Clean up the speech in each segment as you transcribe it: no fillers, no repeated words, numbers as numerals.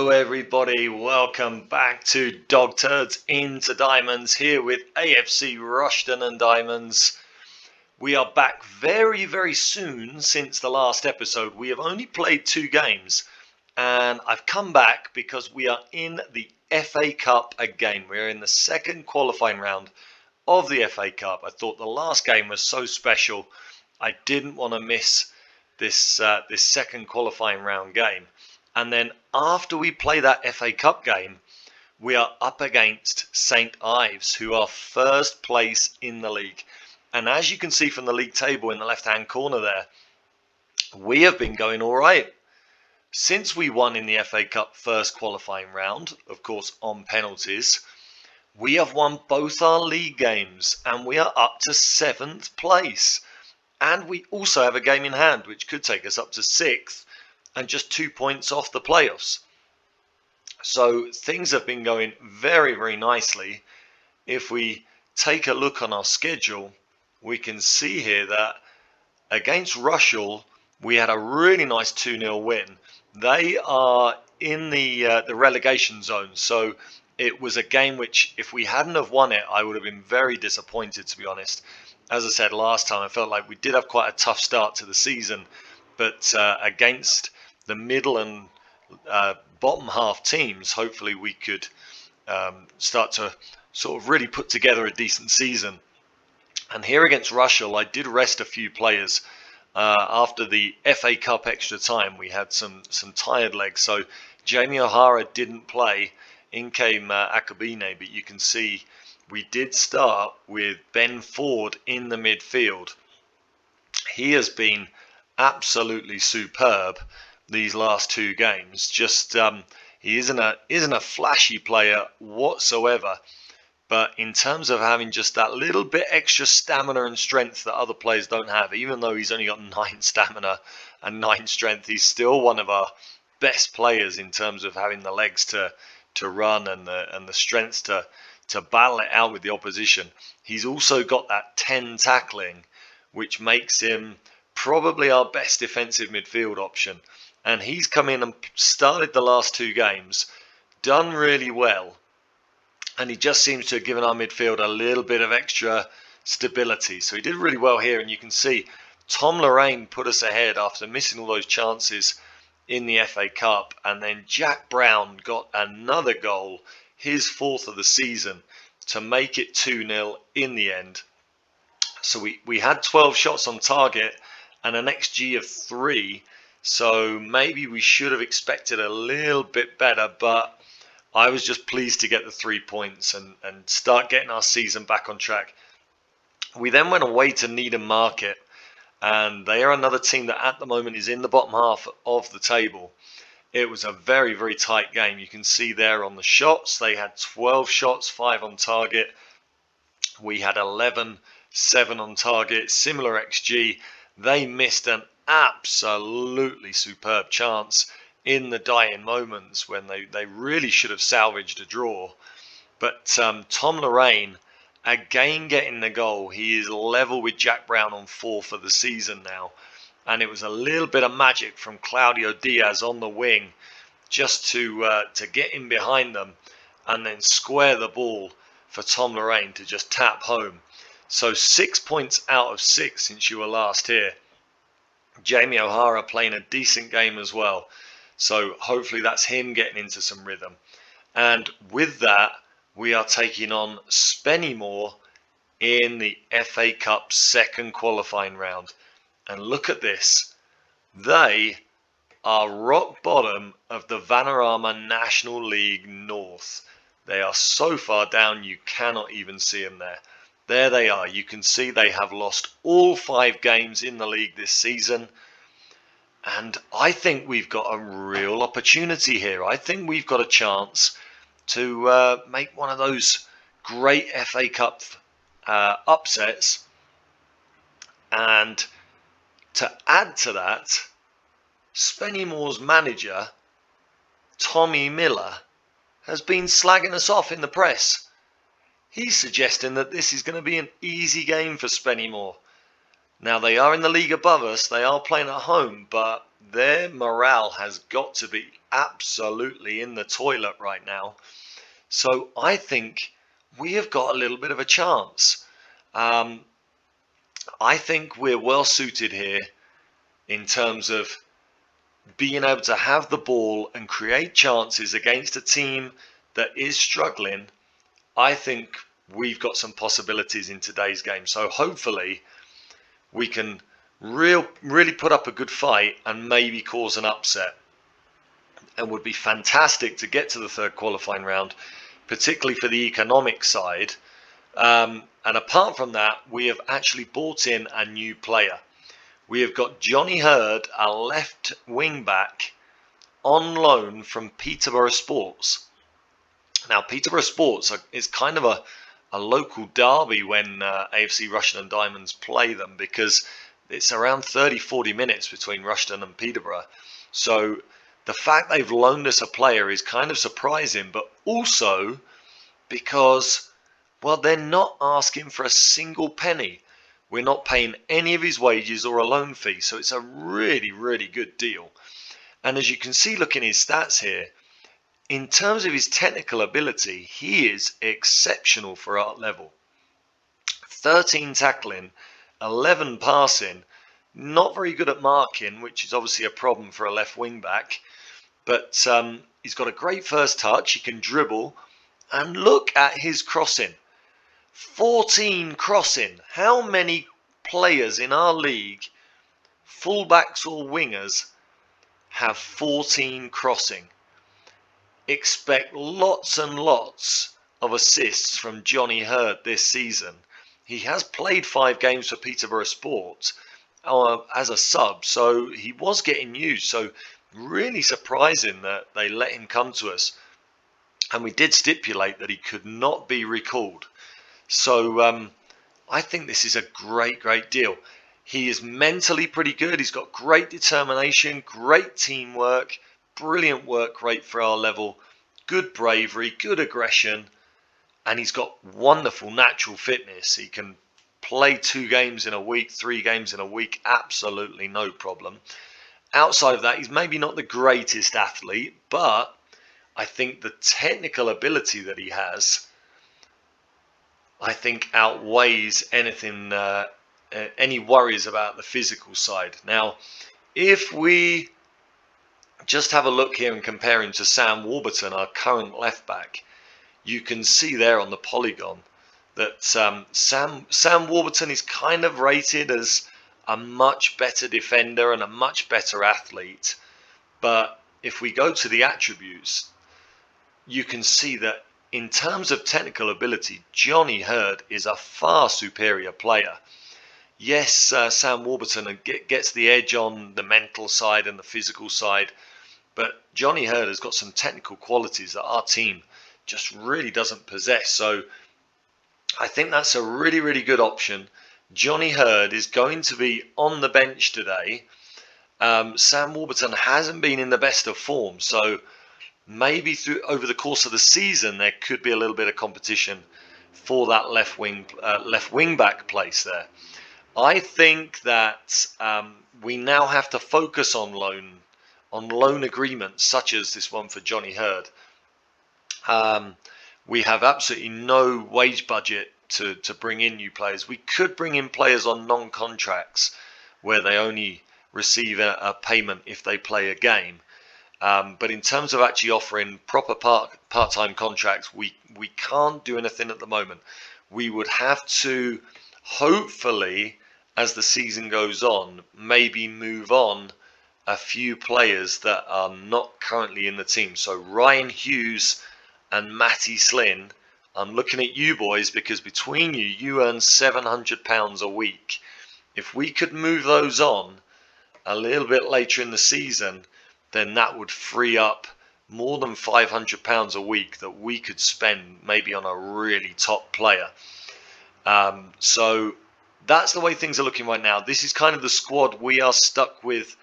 Hello everybody, welcome back to Dog Turds into Diamonds here with AFC Rushden Diamonds. We are back very soon since the last episode. We have only played 2 games and I've come back because we are in the FA Cup again. We're in the second qualifying round of the FA Cup. I thought the last game was so special. I didn't want to miss this second qualifying round game. And then after we play that FA Cup game, we are up against St Ives, who are first place in the league. And as you can see from the league table in the left-hand corner there, we have been going all right. Since we won in the FA Cup first qualifying round, of course on penalties, we have won both our league games and we are up to 7th place. And we also have a game in hand, which could take us up to 6th. And just 2 points off the playoffs. So things have been going very nicely. If we take a look on our schedule, we can see here that against Rushall, we had a really nice 2-0 win. They are in the relegation zone, so it was a game which, if we hadn't have won it, I would have been very disappointed, to be honest. As I said last time, I felt like we did have quite a tough start to the season, but against the middle and bottom half teams, hopefully we could start to sort of really put together a decent season. And here against Rushall, I did rest a few players after the FA Cup extra time. We had some tired legs, so Jamie O'Hara didn't play. In came Akabine, but you can see we did start with Ben Ford in the midfield. He has been absolutely superb these last 2 games. Just he isn't a flashy player whatsoever, but in terms of having just that little bit extra stamina and strength that other players don't have, even though he's only got 9 stamina and 9 strength, he's still one of our best players in terms of having the legs to run and the strength to battle it out with the opposition. He's also got that 10 tackling, which makes him probably our best defensive midfield option. And he's come in and started the last 2 games, done really well, and he just seems to have given our midfield a little bit of extra stability. So he did really well here, and you can see Tom Lorraine put us ahead after missing all those chances in the FA Cup, and then Jack Brown got another goal, his 4th of the season, to make it 2-0 in the end. So we had 12 shots on target and an XG of 3, so maybe we should have expected a little bit better, but I was just pleased to get the 3 points and start getting our season back on track. We then went away to Needham Market, and they are another team that at the moment is in the bottom half of the table. It was a very tight game. You can see there on the shots, they had 12 shots, 5 on target. We had 11, 7 on target, similar XG. They missed an absolutely superb chance in the dying moments when they really should have salvaged a draw. But Tom Lorraine, again getting the goal. He is level with Jack Brown on 4 for the season now. And it was a little bit of magic from Claudio Diaz on the wing just to get in behind them and then square the ball for Tom Lorraine to just tap home. So 6 points out of 6 since you were last here. Jamie O'Hara playing a decent game as well. So hopefully that's him getting into some rhythm. And with that, we are taking on Spennymoor in the FA Cup second qualifying round. And look at this. They are rock bottom of the Vanarama National League North. They are so far down you cannot even see them there. There they are. You can see they have lost all 5 games in the league this season. And I think we've got a real opportunity here. I think we've got a chance to make one of those great FA Cup upsets. And to add to that, Spennymoor's manager, Tommy Miller, has been slagging us off in the press. He's suggesting that this is going to be an easy game for Spennymoor. Now, they are in the league above us, they are playing at home, but their morale has got to be absolutely in the toilet right now. So I think we have got a little bit of a chance. I think we're well suited here in terms of being able to have the ball and create chances against a team that is struggling. I think we've got some possibilities in today's game. So hopefully we can really put up a good fight and maybe cause an upset. And would be fantastic to get to the third qualifying round, particularly for the economic side. And apart from that, we have actually brought in a new player. We have got Johnny Hurd, a left wing back, on loan from Peterborough Sports. Now, Peterborough Sports is kind of a local derby when AFC Rushden Diamonds play them, because it's around 30-40 minutes between Rushden and Peterborough. So the fact they've loaned us a player is kind of surprising, but also because, well, they're not asking for a single penny. We're not paying any of his wages or a loan fee, so it's a really, really good deal. And as you can see, looking at his stats here, in terms of his technical ability, he is exceptional for our level. 13 tackling, 11 passing, not very good at marking, which is obviously a problem for a left wing back, but he's got a great first touch, he can dribble, and look at his crossing. 14 crossing. How many players in our league, fullbacks or wingers, have 14 crossing? Expect lots and lots of assists from Johnny Hurd this season. He has played 5 games for Peterborough Sport as a sub, so he was getting used. So really surprising that they let him come to us. And we did stipulate that he could not be recalled. So I think this is a great, great deal. He is mentally pretty good. He's got great determination, great teamwork, brilliant work rate for our level, good bravery, good aggression, and he's got wonderful natural fitness. He can play 2 games in a week, 3 games in a week, absolutely no problem. Outside of that, he's maybe not the greatest athlete, but I think the technical ability that he has, I think, outweighs anything, any worries about the physical side. Now, if we just have a look here and compare him to Sam Warburton, our current left back, you can see there on the polygon that Sam Warburton is kind of rated as a much better defender and a much better athlete. But if we go to the attributes, you can see that in terms of technical ability, Johnny Hurd is a far superior player. Yes, Sam Warburton gets the edge on the mental side and the physical side, but Johnny Hurd has got some technical qualities that our team just really doesn't possess. So I think that's a really, really good option. Johnny Hurd is going to be on the bench today. Sam Warburton hasn't been in the best of form, so maybe over the course of the season there could be a little bit of competition for that left wing back place there. I think that we now have to focus on loan agreements such as this one for Johnny Hurd. We have absolutely no wage budget to bring in new players. We could bring in players on non-contracts where they only receive a payment if they play a game. But in terms of actually offering proper part-time contracts, we can't do anything at the moment. We would have to, hopefully, as the season goes on, maybe move on a few players that are not currently in the team. So Ryan Hughes and Matty Slynn, I'm looking at you boys, because between you earn £700 a week. If we could move those on a little bit later in the season, then that would free up more than £500 a week that we could spend maybe on a really top player. So that's the way things are looking right now. This is kind of the squad we are stuck with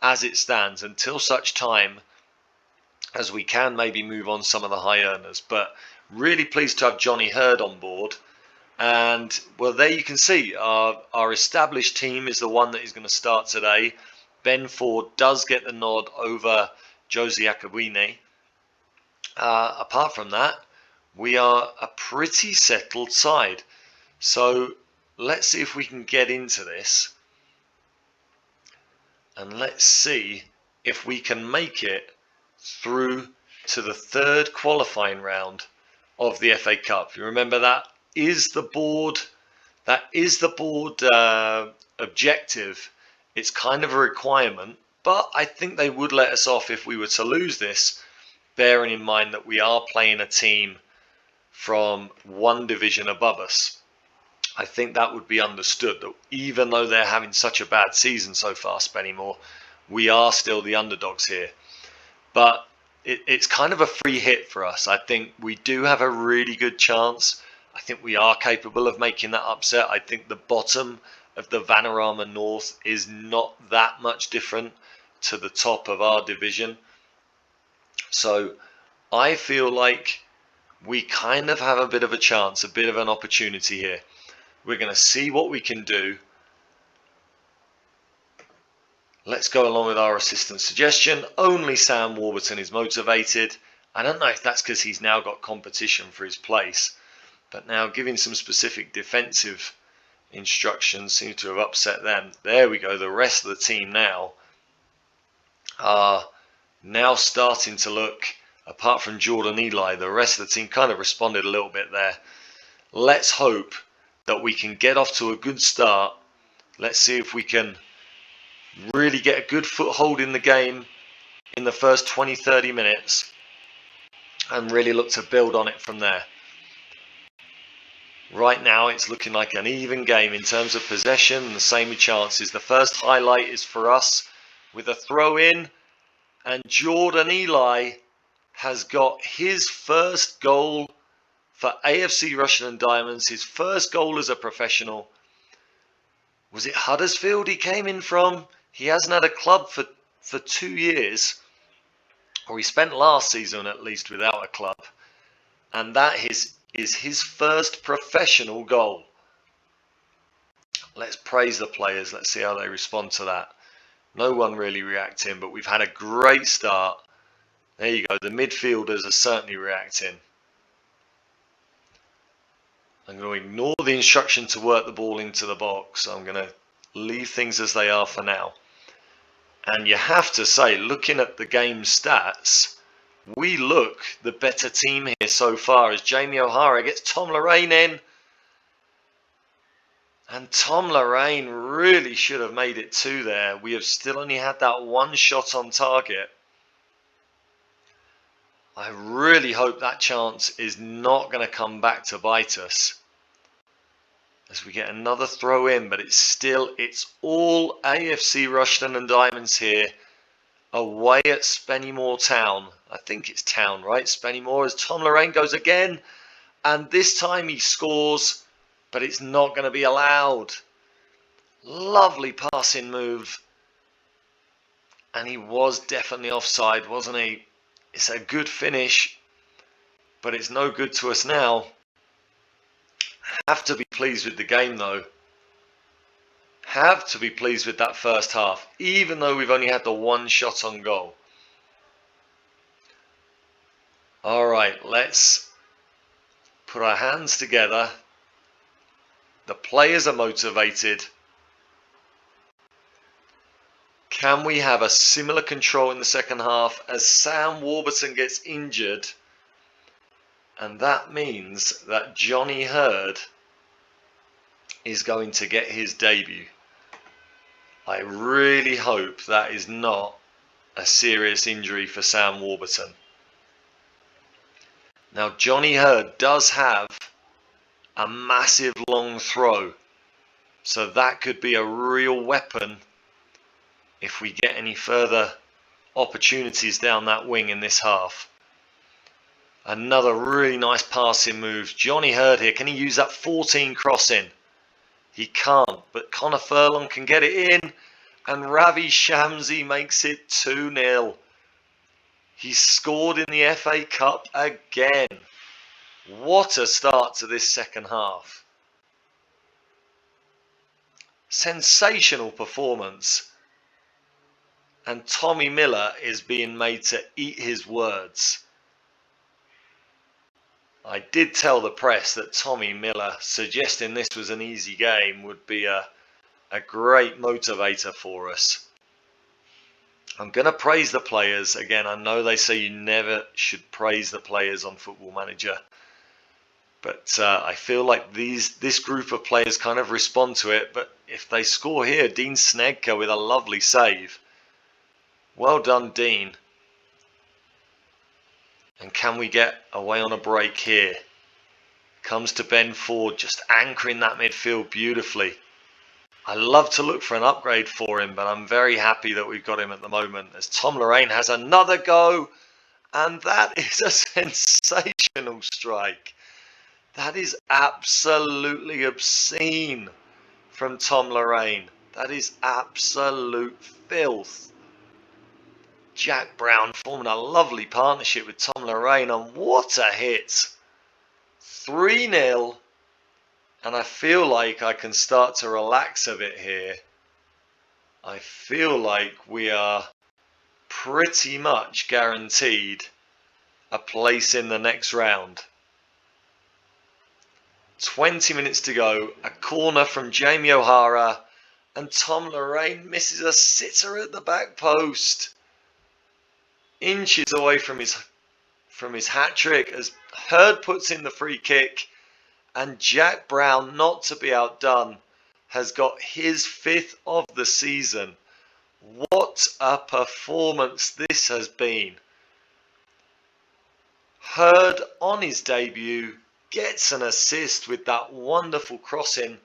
as it stands until such time as we can maybe move on some of the high earners. But really pleased to have Johnny Hurd on board. And well, there you can see our established team is the one that is going to start today. Ben Ford does get the nod over Josie Akabwine. Apart from that, we are a pretty settled side. So let's see if we can get into this. And let's see if we can make it through to the third qualifying round of the FA Cup. You remember that is the board. That is the board objective. It's kind of a requirement, but I think they would let us off if we were to lose this, bearing in mind that we are playing a team from one division above us. I think that would be understood, that even though they're having such a bad season so far, Spennymoor, we are still the underdogs here. But it's kind of a free hit for us. I think we do have a really good chance. I think we are capable of making that upset. I think the bottom of the Vanarama North is not that much different to the top of our division. So I feel like we kind of have a bit of a chance, a bit of an opportunity here. We're going to see what we can do. Let's go along with our assistant suggestion. Only Sam Warburton is motivated. I don't know if that's because he's now got competition for his place, but now giving some specific defensive instructions seems to have upset them. There we go. The rest of the team now are now starting to look, apart from Jordan Eli, the rest of the team kind of responded a little bit there. Let's hope that we can get off to a good start. Let's see if we can really get a good foothold in the game in the first 20-30 minutes and really look to build on it from there. Right now it's looking like an even game in terms of possession and the same with chances. The first highlight is for us with a throw in, and Jordan Eli has got his first goal for AFC Rushden Diamonds, his first goal as a professional. Was it Huddersfield he came in from? He hasn't had a club for 2 years, or he spent last season at least without a club, and that is his first professional goal. Let's praise the players. Let's see how they respond to that. No one really reacting, but we've had a great start. There you go. The midfielders are certainly reacting. I'm going to ignore the instruction to work the ball into the box. I'm going to leave things as they are for now. And you have to say, looking at the game stats, we look the better team here so far as Jamie O'Hara gets Tom Lorraine in. And Tom Lorraine really should have made it 2 there. We have still only had that one shot on target. I really hope that chance is not going to come back to bite us as we get another throw in, but it's all AFC Rushden and Diamonds here away at Spennymoor Town. I think it's Town, right? Spennymoor, as Tom Lorraine goes again, and this time he scores, but it's not going to be allowed. Lovely passing move, and he was definitely offside, wasn't he? It's a good finish, but it's no good to us now. Have to be pleased with the game though. Have to be pleased with that first half, even though we've only had the one shot on goal. Alright, let's put our hands together. The players are motivated. Can we have a similar control in the second half as Sam Warburton gets injured? And that means that Johnny Hurd is going to get his debut. I really hope that is not a serious injury for Sam Warburton. Now Johnny Hurd does have a massive long throw, so that could be a real weapon if we get any further opportunities down that wing in this half. Another really nice passing move. Johnny Hurd here. Can he use that 14 crossing? He can't, but Connor Furlong can get it in, and Ravi Shamsi makes it 2-0. He scored in the FA Cup again. What a start to this second half. Sensational performance. and Tommy Miller is being made to eat his words. I did tell the press that Tommy Miller suggesting this was an easy game would be a great motivator for us. I'm going to praise the players. Again, I know they say you never should praise the players on Football Manager. But I feel like this group of players kind of respond to it. But if they score here, Dean Snedker with a lovely save. Well done, Dean. And can we get away on a break here? Comes to Ben Ford, just anchoring that midfield beautifully. I love to look for an upgrade for him, but I'm very happy that we've got him at the moment. As Tom Lorraine has another go. And that is a sensational strike. That is absolutely obscene from Tom Lorraine. That is absolute filth. Jack Brown forming a lovely partnership with Tom Lorraine, and what a hit. 3-0, and I feel like I can start to relax a bit here. I feel like we are pretty much guaranteed a place in the next round. 20 minutes to go, a corner from Jamie O'Hara, and Tom Lorraine misses a sitter at the back post. Inches away from his hat-trick as Hurd puts in the free kick, and Jack Brown, not to be outdone, has got his 5th of the season. What a performance this has been. Hurd on his debut gets an assist with that wonderful crossing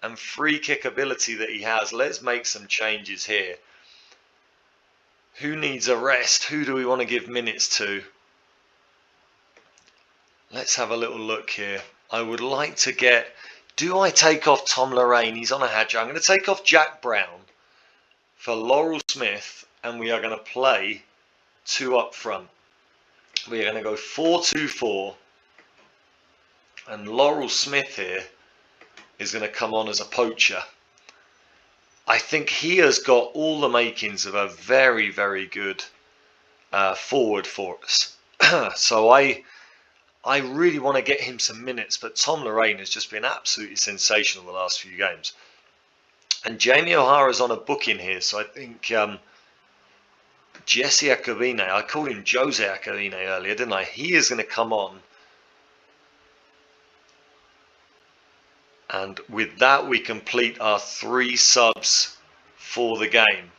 and free kick ability that he has. Let's make some changes here. Who needs a rest? Who do we want to give minutes to? Let's have a little look here. I would like to get... Do I take off Tom Lorraine? He's on a hat-trick. I'm going to take off Jack Brown for Laurel Smith, and we are going to play 2 up front. We are going to go 4-2-4, and Laurel Smith here is going to come on as a poacher. I think he has got all the makings of a very, very good forward for us. So I really want to get him some minutes, but Tom Lorraine has just been absolutely sensational the last few games. And Jamie O'Hara's on a booking here, so I think Jesse Akabine, I called him Jose Akabine earlier, didn't I? He is going to come on. And with that, we complete our 3 subs for the game.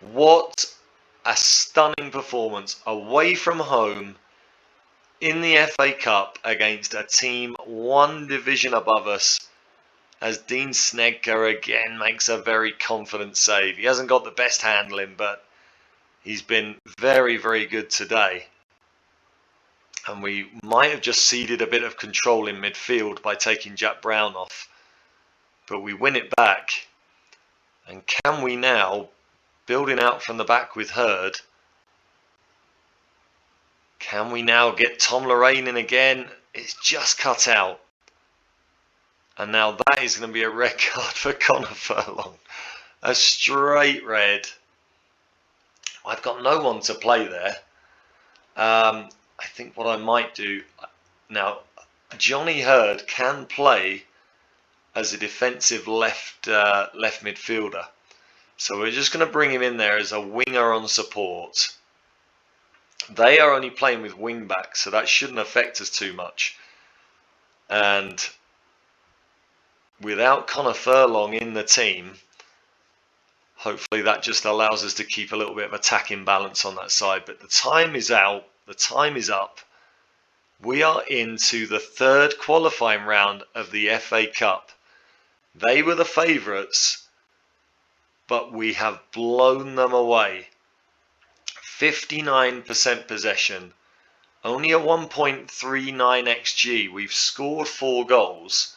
What a stunning performance away from home in the FA Cup against a team 1 division above us, as Dean Snedker again makes a very confident save. He hasn't got the best handling, but he's been very, very good today. And we might have just ceded a bit of control in midfield by taking Jack Brown off. But we win it back. And can we now, building out from the back with Hurd, can we now get Tom Lorraine in again? It's just cut out. And now that is going to be a red card for Connor Furlong. A straight red. I've got no one to play there. I think what I might do now, Johnny Hurd can play as a defensive left midfielder, so we're just going to bring him in there as a winger on support. They are only playing with wing backs, so that shouldn't affect us too much. And without Connor Furlong in the team, hopefully that just allows us to keep a little bit of attacking balance on that side. But the time is out. The time is up. We are into the 3rd qualifying round of the FA Cup. They were the favourites, but we have blown them away. 59% possession, only a 1.39 XG. We've scored 4 goals,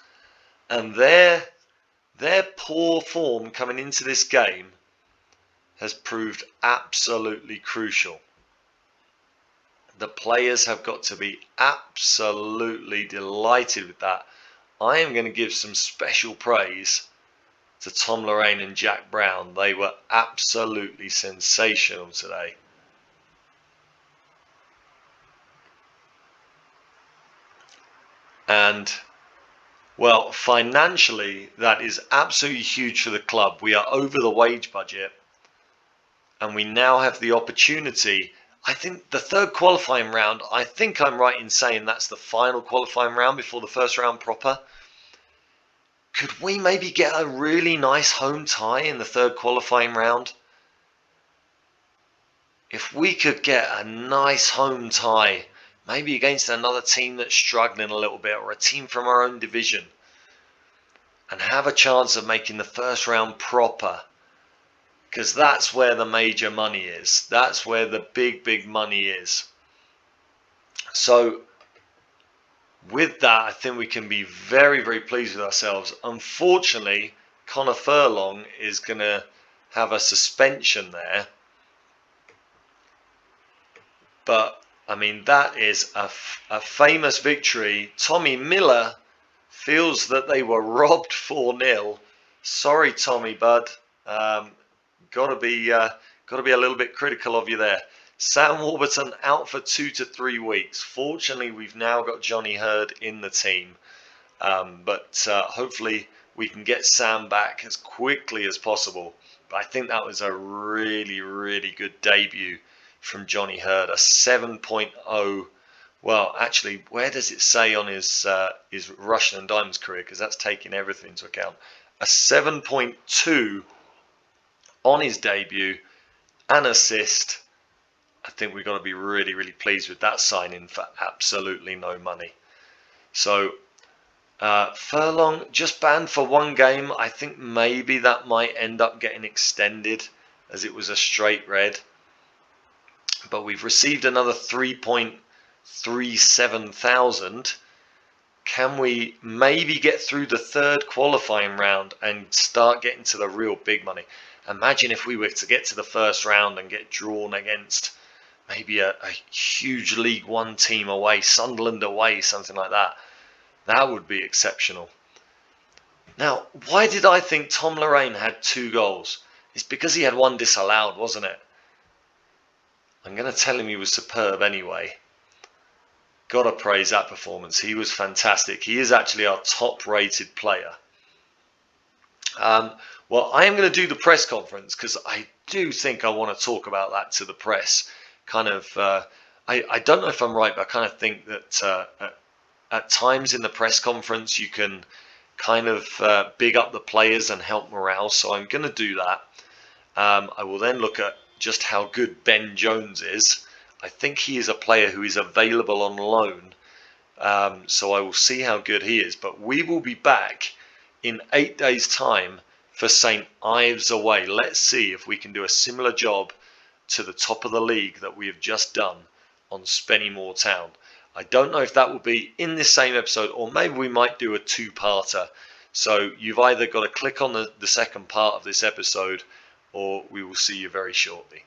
and their poor form coming into this game has proved absolutely crucial. The players have got to be absolutely delighted with that. I am going to give some special praise to Tom Lorraine and Jack Brown. They were absolutely sensational today. And, well, financially, that is absolutely huge for the club. We are over the wage budget, and we now have the opportunity. I think the third qualifying round, I think I'm right in saying that's the final qualifying round before the first round proper. Could we maybe get a really nice home tie in the third qualifying round? If we could get a nice home tie, maybe against another team that's struggling a little bit, or a team from our own division, and have a chance of making the first round proper, because that's where the major money is. That's where the big money is. So with that, I think we can be very pleased with ourselves. Unfortunately, Connor Furlong is going to have a suspension there. But, I mean, that is a famous victory. Tommy Miller feels that they were robbed 4-0. Sorry, Tommy, bud. Got to be a little bit critical of you there. Sam Warburton out for 2 to 3 weeks. Fortunately, we've now got Johnny Hurd in the team. But hopefully we can get Sam back as quickly as possible. But I think that was a really good debut from Johnny Hurd. A 7.0. Well, actually, where does it say on his Rushden Diamonds career? Because that's taking everything into account. A 7.2 on his debut, an assist. I think we've got to be really pleased with that signing for absolutely no money. So Furlong just banned for 1 game. I think maybe that might end up getting extended, as it was a straight red. But we've received another 3.37 thousand. Can we maybe get through the third qualifying round and start getting to the real big money? Imagine if we were to get to the first round and get drawn against maybe a huge League One team away, Sunderland away, something like that. That would be exceptional. Now, why did I think Tom Lorraine had 2 goals? It's because he had 1 disallowed, wasn't it? I'm going to tell him he was superb anyway. Gotta praise that performance. He was fantastic. He is actually our top rated player. Well, I am going to do the press conference, because I do think I want to talk about that to the press. I don't know if I'm right, but I kind of think that at times in the press conference you can kind of big up the players and help morale. So I'm going to do that. I will then look at just how good Ben Jones is. I think he is a player who is available on loan. So I will see how good he is. But we will be back in 8 days' time for St. Ives away. Let's see if we can do a similar job to the top of the league that we have just done on Spennymoor Town. I don't know if that will be in this same episode, or maybe we might do a 2-parter. So you've either got to click on the second part of this episode, or we will see you very shortly.